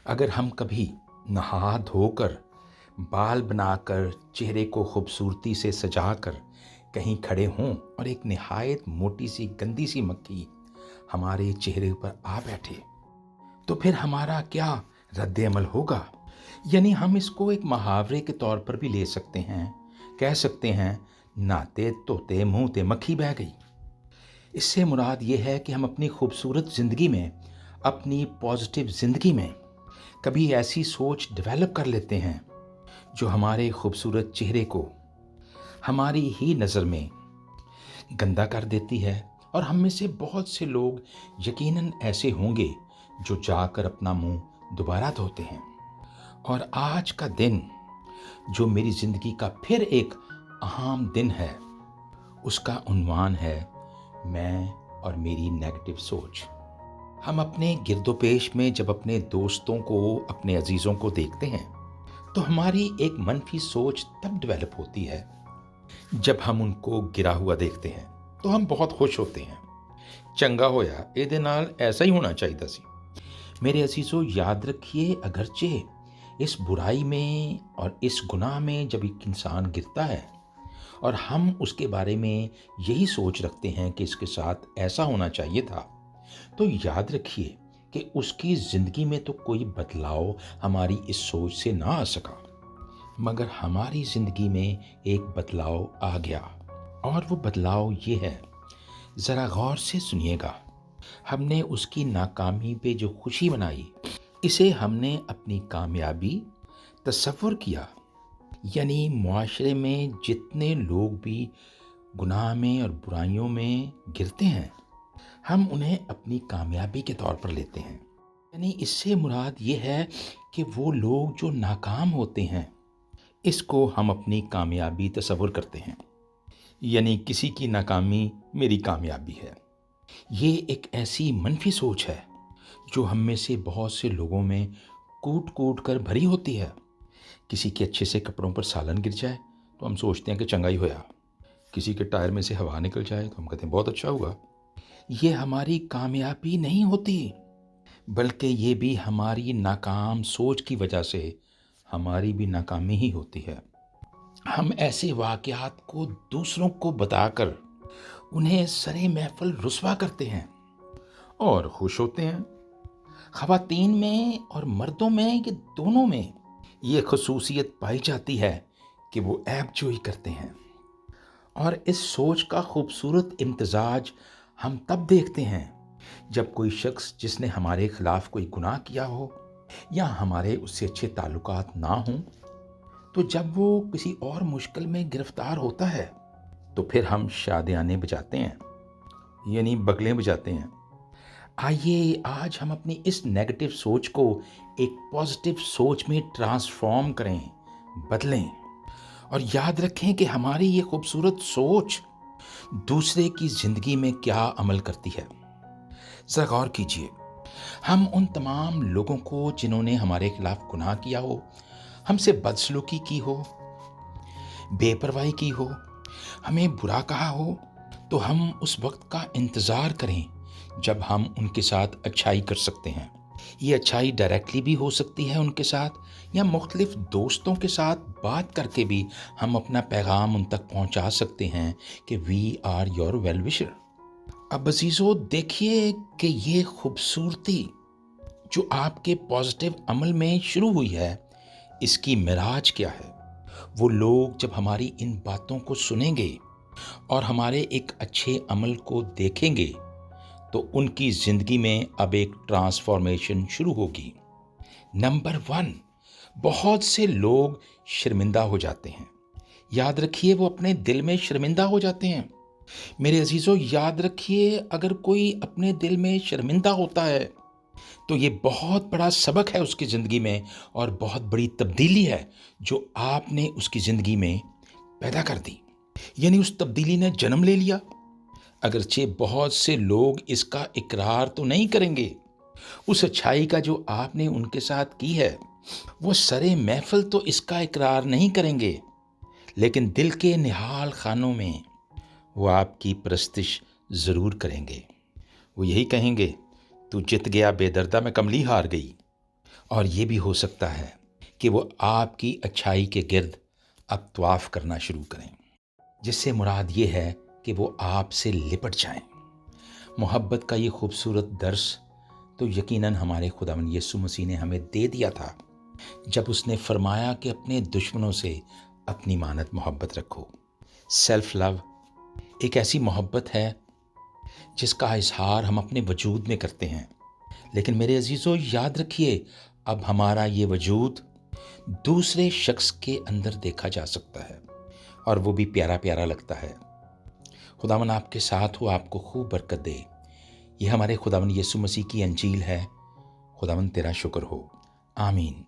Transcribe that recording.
अगर हम कभी नहा धोकर, बाल बनाकर, चेहरे को खूबसूरती से सजाकर कहीं खड़े हों और एक निहायत मोटी सी गंदी सी मक्खी हमारे चेहरे पर आ बैठे, तो फिर हमारा क्या रद्द अमल होगा? यानी हम इसको एक मुहावरे के तौर पर भी ले सकते हैं। कह सकते हैं, नहाते धोते मुंह ते मक्खी बह गई। इससे मुराद ये है कि हम अपनी खूबसूरत ज़िंदगी में, अपनी पॉजिटिव ज़िंदगी में कभी ऐसी सोच डेवलप कर लेते हैं जो हमारे खूबसूरत चेहरे को हमारी ही नज़र में गंदा कर देती है। और हम में से बहुत से लोग यकीनन ऐसे होंगे जो जाकर अपना मुंह दोबारा धोते हैं। और आज का दिन जो मेरी ज़िंदगी का फिर एक अहम दिन है, उसका उन्वान है मैं और मेरी नेगेटिव सोच। हम अपने गिरदोपेश में जब अपने दोस्तों को, अपने अजीज़ों को देखते हैं, तो हमारी एक मनफी सोच तब डेवलप होती है जब हम उनको गिरा हुआ देखते हैं तो हम बहुत खुश होते हैं। चंगा होया ਇਹਦੇ ਨਾਲ ऐसा ही होना चाहिए सी। मेरे अजीज़ों, याद रखिए, अगरचे इस बुराई में और इस गुनाह में जब एक इंसान गिरता है और हम उसके बारे में यही सोच रखते हैं कि इसके साथ ऐसा होना चाहिए था, तो याद रखिए कि उसकी ज़िंदगी में तो कोई बदलाव हमारी इस सोच से ना आ सका, मगर हमारी ज़िंदगी में एक बदलाव आ गया। और वो बदलाव ये है, ज़रा गौर से सुनिएगा। हमने उसकी नाकामी पे जो खुशी मनाई, इसे हमने अपनी कामयाबी तसव्वुर किया। यानी मुआशरे में जितने लोग भी गुनाह में और बुराइयों में गिरते हैं, हम उन्हें अपनी कामयाबी के तौर पर लेते हैं। यानी इससे मुराद ये है कि वो लोग जो नाकाम होते हैं, इसको हम अपनी कामयाबी तसव्वुर करते हैं। यानी किसी की नाकामी मेरी कामयाबी है। ये एक ऐसी मनफी सोच है जो हम में से बहुत से लोगों में कूट कूट कर भरी होती है। किसी के अच्छे से कपड़ों पर सालन गिर जाए तो हम सोचते हैं कि चंगा ही होया। किसी के टायर में से हवा निकल जाए तो हम कहते हैं बहुत अच्छा हुआ। ये हमारी कामयाबी नहीं होती, बल्कि ये भी हमारी नाकाम सोच की वजह से हमारी भी नाकामी ही होती है। हम ऐसे वाक़यात को दूसरों को बताकर उन्हें सरे महफ़िल रुस्वा करते हैं और खुश होते हैं। ख़वातीन में और मर्दों में, ये दोनों में ये ख़ुसूसियत पाई जाती है कि वो ऐबजोई करते हैं। और इस सोच का खूबसूरत इम्तिज़ाज हम तब देखते हैं जब कोई शख्स जिसने हमारे ख़िलाफ़ कोई गुनाह किया हो या हमारे उससे अच्छे ताल्लुकात ना हों, तो जब वो किसी और मुश्किल में गिरफ़्तार होता है तो फिर हम शादियाने बजाते हैं, यानी बगलें बजाते हैं। आइए आज हम अपनी इस नेगेटिव सोच को एक पॉजिटिव सोच में ट्रांसफॉर्म करें, बदलें। और याद रखें कि हमारी ये खूबसूरत सोच दूसरे की ज़िंदगी में क्या अमल करती है। ज़रा गौर कीजिए, हम उन तमाम लोगों को जिन्होंने हमारे खिलाफ गुनाह किया हो, हमसे बदसलूकी की हो, बेपरवाही की हो, हमें बुरा कहा हो, तो हम उस वक्त का इंतज़ार करें जब हम उनके साथ अच्छाई कर सकते हैं। ये अच्छाई डायरेक्टली भी हो सकती है उनके साथ, या मुख्तलिफ दोस्तों के साथ बात करके भी हम अपना पैगाम उन तक पहुंचा सकते हैं कि we are your well wisher. अब अजीज़ों, देखिए कि ये खूबसूरती जो आपके पॉजिटिव अमल में शुरू हुई है, इसकी मिराज क्या है। वो लोग जब हमारी इन बातों को सुनेंगे और हमारे एक अच्छे अमल को देखेंगे, तो उनकी ज़िंदगी में अब एक ट्रांसफॉर्मेशन शुरू होगी। नंबर 1, बहुत से लोग शर्मिंदा हो जाते हैं। याद रखिए, वो अपने दिल में शर्मिंदा हो जाते हैं। मेरे अजीज़ों, याद रखिए, अगर कोई अपने दिल में शर्मिंदा होता है तो ये बहुत बड़ा सबक है उसकी ज़िंदगी में और बहुत बड़ी तब्दीली है जो आपने उसकी ज़िंदगी में पैदा कर दी। यानी उस तब्दीली ने जन्म ले लिया। अगरचे बहुत से लोग इसका इकरार तो नहीं करेंगे, उस अच्छाई का जो आपने उनके साथ की है, वो सरे महफिल तो इसका इकरार नहीं करेंगे, लेकिन दिल के निहाल खानों में वो आपकी परस्तिश ज़रूर करेंगे। वो यही कहेंगे, तू जित गया बेदर्दा, मैं कमली हार गई। اور یہ بھی ہو سکتا ہے کہ وہ آپ کی اچھائی کے گرد اب طواف کرنا شروع کریں، جس سے مراد یہ ہے کہ وہ آپ سے لپٹ جائیں۔ محبت کا یہ خوبصورت درس تو یقیناً ہمارے خداوند یسوع مسیح نے ہمیں دے دیا تھا جب اس نے فرمایا کہ اپنے دشمنوں سے اپنی مانت محبت رکھو۔ سیلف لو ایک ایسی محبت ہے جس کا اظہار ہم اپنے وجود میں کرتے ہیں، لیکن میرے عزیزو یاد رکھیے، اب ہمارا یہ وجود دوسرے شخص کے اندر دیکھا جا سکتا ہے، اور وہ بھی پیارا پیارا لگتا ہے۔ خداوند آپ کے ساتھ ہو، آپ کو خوب برکت دے۔ یہ ہمارے خداوند یسوع مسیح کی انجیل ہے۔ خداوند تیرا شکر ہو، آمین۔